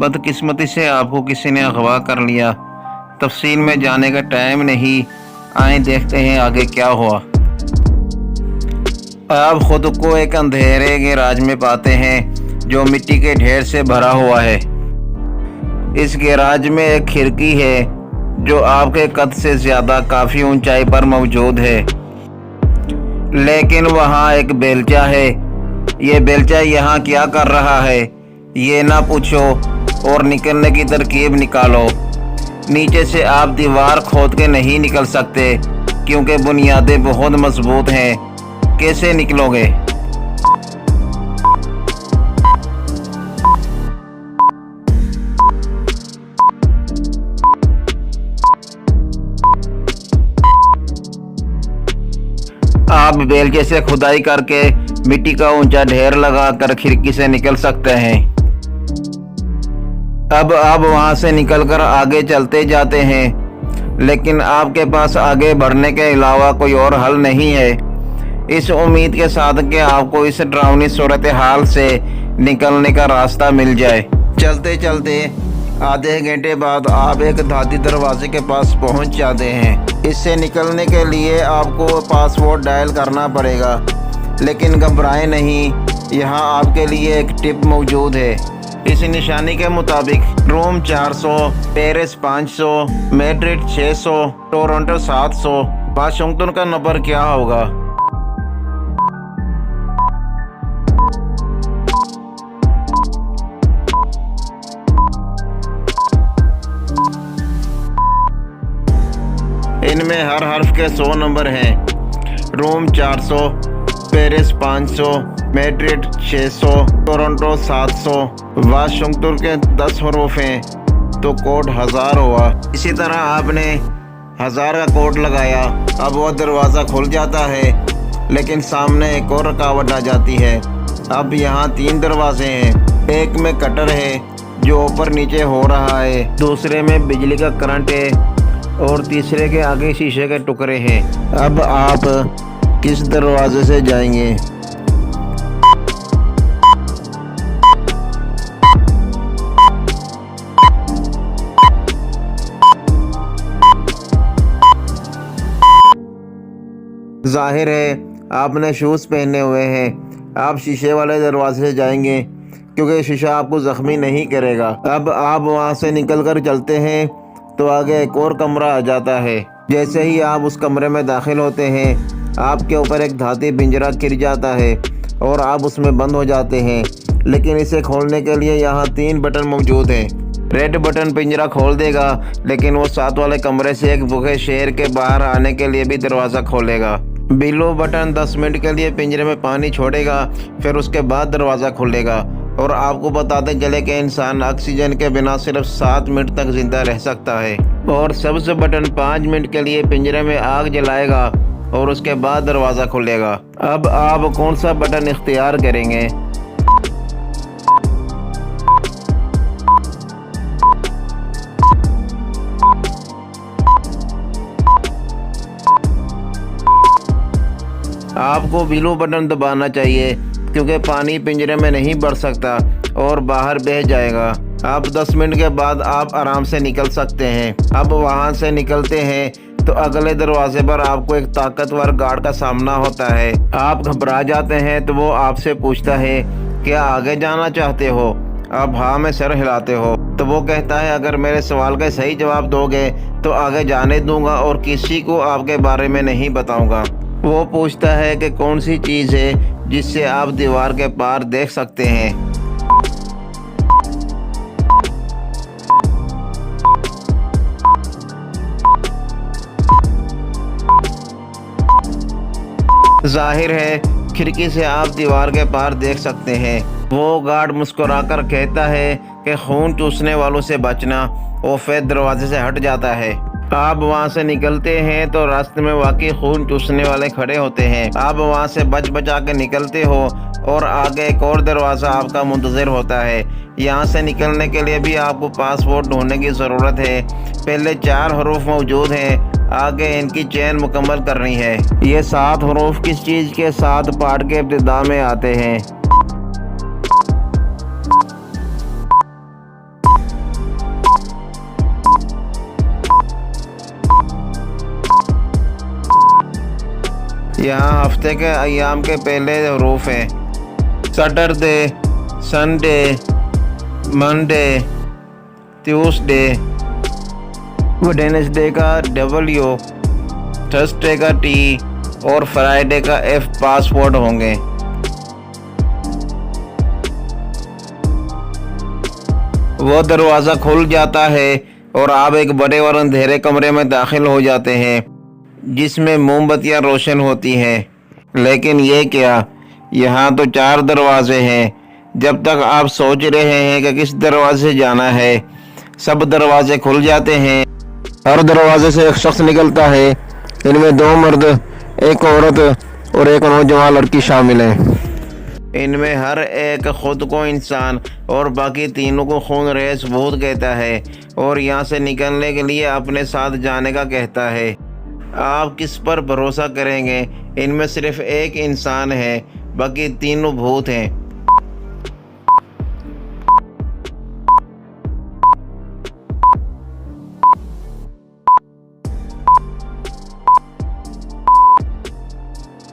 बदकिस्मती से आपको किसी ने अगवा कर लिया। तफसील में जाने का टाइम नहीं, आए देखते हैं आगे क्या हुआ। आप खुद को एक अंधेरे के राज में पाते हैं जो मिट्टी के ढेर से भरा हुआ है। इस गैराज में एक खिड़की है जो आपके कद से ज़्यादा काफ़ी ऊंचाई पर मौजूद है, लेकिन वहाँ एक बेलचा है। ये बेलचा यहाँ क्या कर रहा है ये ना पूछो और निकलने की तरकीब निकालो। नीचे से आप दीवार खोद के नहीं निकल सकते क्योंकि बुनियादें बहुत मजबूत हैं। कैसे निकलोगे? आप बेलचे से खुदाई करके मिट्टी का ऊंचा ढेर लगाकर खिड़की से निकल सकते हैं। अब आप वहां से निकलकर आगे चलते जाते हैं, लेकिन आपके पास आगे बढ़ने के अलावा कोई और हल नहीं है। इस उम्मीद के साथ कि आपको इस डरावनी सूरत हाल से निकलने का रास्ता मिल जाए। चलते चलते आधे घंटे बाद आप एक धाती दरवाजे के पास पहुंच जाते हैं। इससे निकलने के लिए आपको पासवर्ड डायल करना पड़ेगा, लेकिन घबराएं नहीं, यहाँ आपके लिए एक टिप मौजूद है। इस निशानी के मुताबिक रोम 400, पेरिस 500, मैड्रिड 600, टोरंटो 700, वाशिंगटन का नंबर क्या होगा? इनमें हर हर्फ के 100 नंबर हैं। रोम 400, पेरिस 500, मैड्रिड 600, टोरंटो 700, वाशिंगटन के 10 हरूफ हैं तो कोड 1000 हुआ। इसी तरह आपने 1000 का कोड लगाया। अब वह दरवाज़ा खुल जाता है, लेकिन सामने एक और रुकावट आ जाती है। अब यहाँ 3 दरवाजे हैं। एक में कटर है जो ऊपर नीचे हो रहा है, दूसरे में बिजली का करंट है और तीसरे के आगे शीशे के टुकड़े हैं। अब आप किस दरवाजे से जाएंगे? जाहिर है आपने शूज़ पहने हुए हैं। आप शीशे वाले दरवाजे से जाएंगे क्योंकि शीशा आपको ज़ख्मी नहीं करेगा। अब आप वहां से निकलकर चलते हैं तो आगे एक और कमरा आ जाता है। जैसे ही आप उस कमरे में दाखिल होते हैं, आपके ऊपर एक धाती पिंजरा गिर जाता है और आप उसमें बंद हो जाते हैं। लेकिन इसे खोलने के लिए यहाँ 3 बटन मौजूद हैं। रेड बटन पिंजरा खोल देगा, लेकिन वो साथ वाले कमरे से एक भूखे शेर के बाहर आने के लिए भी दरवाज़ा खोलेगा। ब्लू बटन 10 मिनट के लिए पिंजरे में पानी छोड़ेगा, फिर उसके बाद दरवाज़ा खुलेगा। और आपको बताते चले कि इंसान ऑक्सीजन के बिना सिर्फ 7 मिनट तक जिंदा रह सकता है। और सब्ज बटन 5 मिनट के लिए पिंजरे में आग जलाएगा और उसके बाद दरवाज़ा खुलेगा। अब आप कौन सा बटन इख्तियार करेंगे? आपको ब्लू बटन दबाना चाहिए क्योंकि पानी पिंजरे में नहीं बढ़ सकता और बाहर बह जाएगा। आप 10 मिनट के बाद आप आराम से निकल सकते हैं। अब वहां से निकलते हैं तो अगले दरवाजे पर आपको एक ताकतवर गार्ड का सामना होता है। आप घबरा जाते हैं तो वो आपसे पूछता है क्या आगे जाना चाहते हो? आप हाँ में सर हिलाते हो तो वो कहता है अगर मेरे सवाल का सही जवाब दोगे तो आगे जाने दूंगा और किसी को आपके बारे में नहीं बताऊंगा। वो पूछता है कि कौन सी चीज़ है जिससे आप दीवार के पार देख सकते हैं। जाहिर है खिड़की से आप दीवार के पार देख सकते हैं। वो गार्ड मुस्कुराकर कहता है कि खून चूसने वालों से बचना। वो फिर दरवाजे से हट जाता है। आप वहां से निकलते हैं तो रास्ते में वाकई खून चूसने वाले खड़े होते हैं। आप वहां से बच बचा के निकलते हो और आगे एक और दरवाज़ा आपका मुंतज़िर होता है। यहाँ से निकलने के लिए भी आपको पासपोर्ट ढूंढने की ज़रूरत है। पहले 4 हरूफ मौजूद हैं, आगे इनकी चेन मुकम्मल करनी है। ये 7 हरूफ किस चीज़ के साथ पाठ के इब्तिदा में आते हैं? यहाँ हफ्ते के अयाम के पहले हरूफ हैं। Saturday, Sunday, Monday, Tuesday, Wednesday का W, थर्सडे का T और फ्राइडे का F पासवर्ड होंगे। वो दरवाज़ा खुल जाता है और आप एक बड़े और अंधेरे कमरे में दाखिल हो जाते हैं जिसमें मोमबत्तियाँ रोशन होती हैं। लेकिन ये क्या, यहाँ तो 4 दरवाजे हैं। जब तक आप सोच रहे हैं कि किस दरवाजे से जाना है, सब दरवाजे खुल जाते हैं। हर दरवाजे से एक शख्स निकलता है। इनमें 2 मर्द, एक औरत और एक नौजवान लड़की शामिल है। इनमें हर एक खुद को इंसान और बाकी तीनों को खून रेस भूत कहता है और यहाँ से निकलने के लिए अपने साथ जाने का कहता है। आप किस पर भरोसा करेंगे? इनमें सिर्फ एक इंसान है, बाकी तीनों भूत हैं।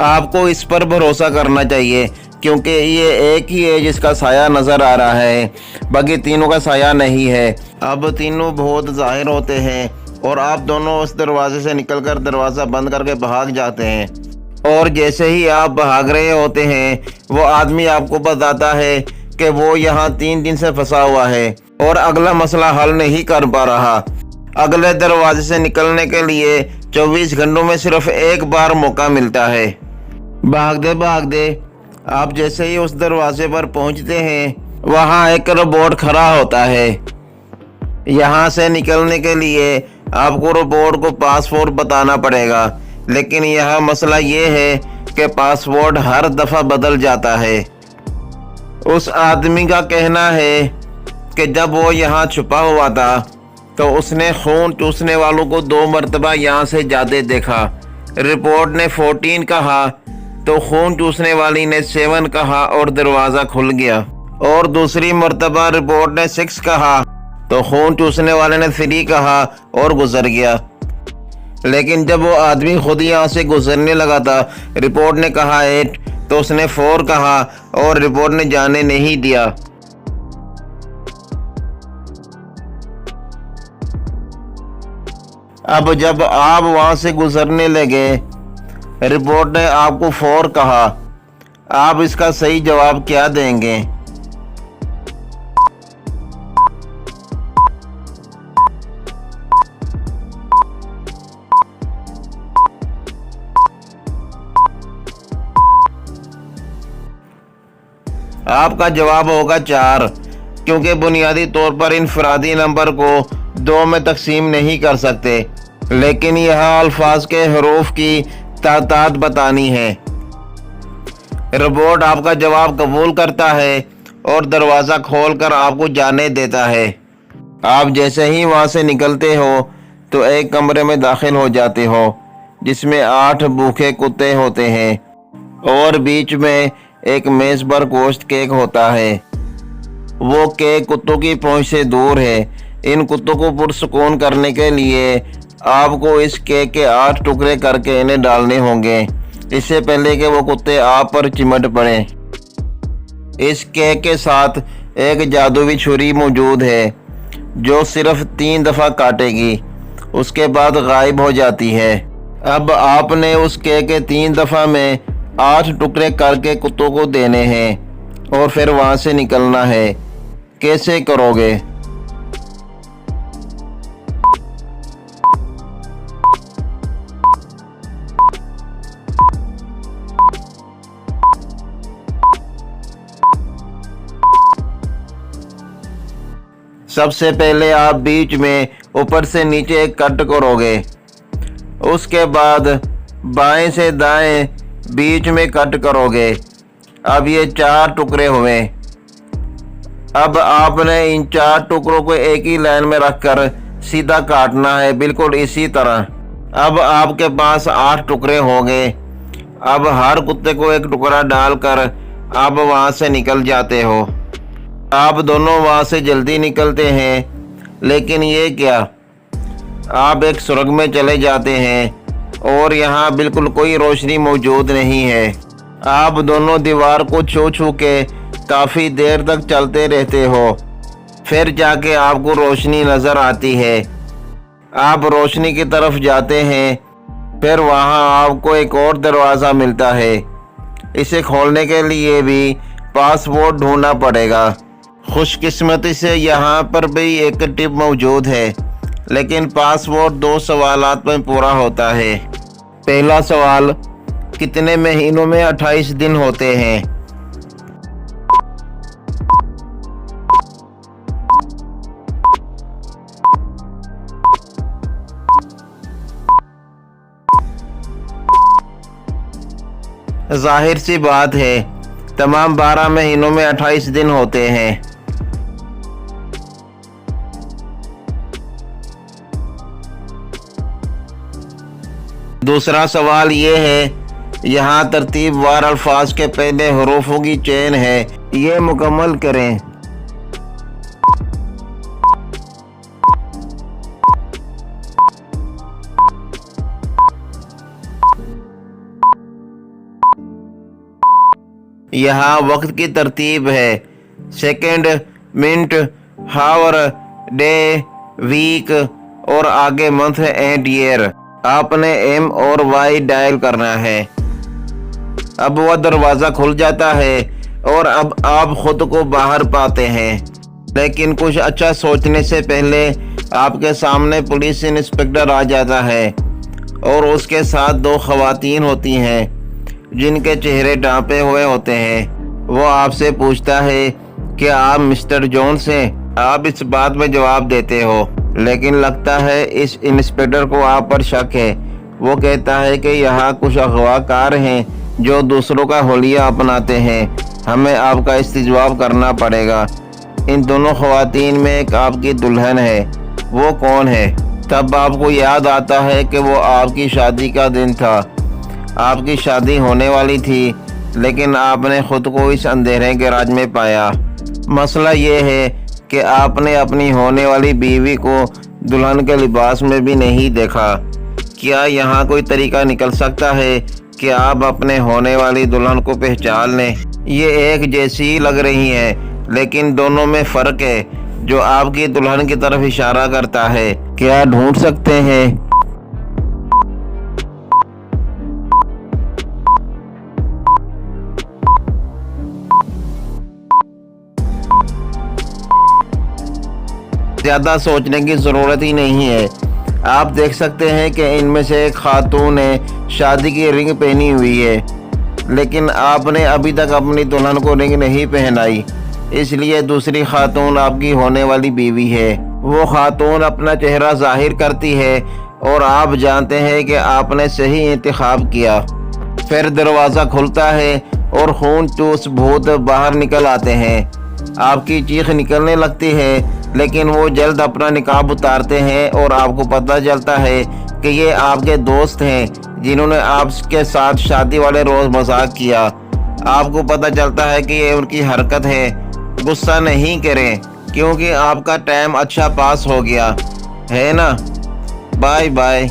आपको इस पर भरोसा करना चाहिए क्योंकि ये एक ही है जिसका साया नज़र आ रहा है, बाकी तीनों का साया नहीं है। अब तीनों भूत ज़ाहिर होते हैं और आप दोनों उस दरवाजे से निकलकर दरवाज़ा बंद करके भाग जाते हैं। और जैसे ही आप भाग रहे होते हैं, वो आदमी आपको बताता है कि वो यहाँ 3 दिन से फंसा हुआ है और अगला मसला हल नहीं कर पा रहा। अगले दरवाजे से निकलने के लिए 24 घंटों में सिर्फ एक बार मौका मिलता है। भागते भागते आप जैसे ही उस दरवाजे पर पहुंचते हैं, वहाँ एक रोबोट खड़ा होता है। यहाँ से निकलने के लिए आपको रोबोट को पासवर्ड बताना पड़ेगा, लेकिन यह मसला ये है कि पासवर्ड हर दफ़ा बदल जाता है। उस आदमी का कहना है कि जब वो यहाँ छुपा हुआ था तो उसने खून चूसने वालों को 2 मरतबा यहाँ से जाते देखा। रिपोर्ट ने 14 कहा तो खून चूसने वाली ने 7 कहा और दरवाज़ा खुल गया। और दूसरी मरतबा रिपोर्ट ने 6 कहा तो खून चूसने वाले ने 3 कहा और गुजर गया। लेकिन जब वो आदमी खुद यहाँ से गुजरने लगा था, रिपोर्ट ने कहा 8 तो उसने 4 कहा और रिपोर्ट ने जाने नहीं दिया। अब जब आप वहाँ से गुजरने लगे, रिपोर्ट ने आपको 4 कहा। आप इसका सही जवाब क्या देंगे? आपका जवाब होगा 4, क्योंकि बुनियादी तौर पर इनफरादी नंबर को 2 में तकसीम नहीं कर सकते, लेकिन यह अल्फाज के हरूफ की तादाद बतानी है। रोबोट आपका जवाब कबूल करता है और दरवाज़ा खोलकर आपको जाने देता है। आप जैसे ही वहाँ से निकलते हो तो एक कमरे में दाखिल हो जाते हो जिसमें 8 भूखे कुत्ते होते हैं और बीच में एक मेज़ पर गोश्त केक होता है। वो केक कुत्तों की पहुंच से दूर है। इन कुत्तों को पुरसुकून करने के लिए आपको इस केक के 8 टुकड़े करके इन्हें डालने होंगे, इससे पहले कि वो कुत्ते आप पर चिमट पड़े। इस केक के साथ एक जादुई छुरी मौजूद है जो सिर्फ 3 दफ़ा काटेगी, उसके बाद गायब हो जाती है। अब आपने उस केक के 3 दफ़ा में 8 टुकड़े करके कुत्तों को देने हैं और फिर वहाँ से निकलना है। कैसे करोगे? सबसे पहले आप बीच में ऊपर से नीचे एक कट करोगे, उसके बाद बाएं से दाएं बीच में कट करोगे। अब ये 4 टुकड़े हुए। अब आपने इन 4 टुकड़ों को एक ही लाइन में रखकर सीधा काटना है, बिल्कुल इसी तरह। अब आपके पास 8 टुकड़े हो गए। अब हर कुत्ते को एक टुकड़ा डालकर आप वहाँ से निकल जाते हो। आप दोनों वहाँ से जल्दी निकलते हैं, लेकिन ये क्या, आप एक सुरंग में चले जाते हैं और यहाँ बिल्कुल कोई रोशनी मौजूद नहीं है। आप दोनों दीवार को छू छू के काफ़ी देर तक चलते रहते हो, फिर जाके आपको रोशनी नज़र आती है। आप रोशनी की तरफ जाते हैं, फिर वहाँ आपको एक और दरवाज़ा मिलता है। इसे खोलने के लिए भी पासवर्ड ढूंढना पड़ेगा। खुशकिस्मती से यहाँ पर भी एक टिप मौजूद है, लेकिन पासवर्ड 2 सवालात में पूरा होता है। पहला सवाल, कितने महीनों में 28 दिन होते हैं? जाहिर सी बात है, तमाम 12 महीनों में 28 दिन होते हैं। दूसरा सवाल ये है, यहाँ तरतीबवार अल्फाज के पहले हरूफों की चेन है, ये मुकम्मल करें। यहाँ वक्त की तरतीब है, सेकंड, मिनट, हावर, डे, वीक और आगे मंथ एंड ईयर। आपने एम और वाई डायल करना है। अब वह दरवाज़ा खुल जाता है और अब आप खुद को बाहर पाते हैं। लेकिन कुछ अच्छा सोचने से पहले आपके सामने पुलिस इंस्पेक्टर आ जाता है और उसके साथ 2 खवातीन होती हैं जिनके चेहरे ढांपे हुए होते हैं। वो आपसे पूछता है कि आप मिस्टर जोन्स हैं। आप इस बात में जवाब देते हो, लेकिन लगता है इस इंस्पेक्टर को आप पर शक है। वो कहता है कि यहाँ कुछ अगवाकार हैं जो दूसरों का हुलिया अपनाते हैं, हमें आपका इस्तिजवाब करना पड़ेगा। इन दोनों खवातीन में एक आपकी दुल्हन है, वो कौन है? तब आपको याद आता है कि वो आपकी शादी का दिन था। आपकी शादी होने वाली थी, लेकिन आपने खुद को इस अंधेरे गैराज में पाया। मसला ये है कि आपने अपनी होने वाली बीवी को दुल्हन के लिबास में भी नहीं देखा। क्या यहाँ कोई तरीका निकल सकता है कि आप अपने होने वाली दुल्हन को पहचान लें? ये एक जैसी लग रही हैं, लेकिन दोनों में फ़र्क है। जो आपकी दुल्हन की तरफ इशारा करता है, क्या ढूंढ सकते हैं? ज़्यादा सोचने की ज़रूरत ही नहीं है। आप देख सकते हैं कि इनमें से एक खातून ने शादी की रिंग पहनी हुई है, लेकिन आपने अभी तक अपनी दुल्हन को रिंग नहीं पहनाई, इसलिए दूसरी खातून आपकी होने वाली बीवी है। वो खातून अपना चेहरा जाहिर करती है और आप जानते हैं कि आपने सही इंतखाब किया। फिर दरवाज़ा खुलता है और खून चूस भूत बाहर निकल आते हैं। आपकी चीख निकलने लगती है, लेकिन वो जल्द अपना निकाब उतारते हैं और आपको पता चलता है कि ये आपके दोस्त हैं जिन्होंने आपके साथ शादी वाले रोज़ मजाक किया। आपको पता चलता है कि ये उनकी हरकत है। गुस्सा नहीं करें, क्योंकि आपका टाइम अच्छा पास हो गया है ना। Bye bye.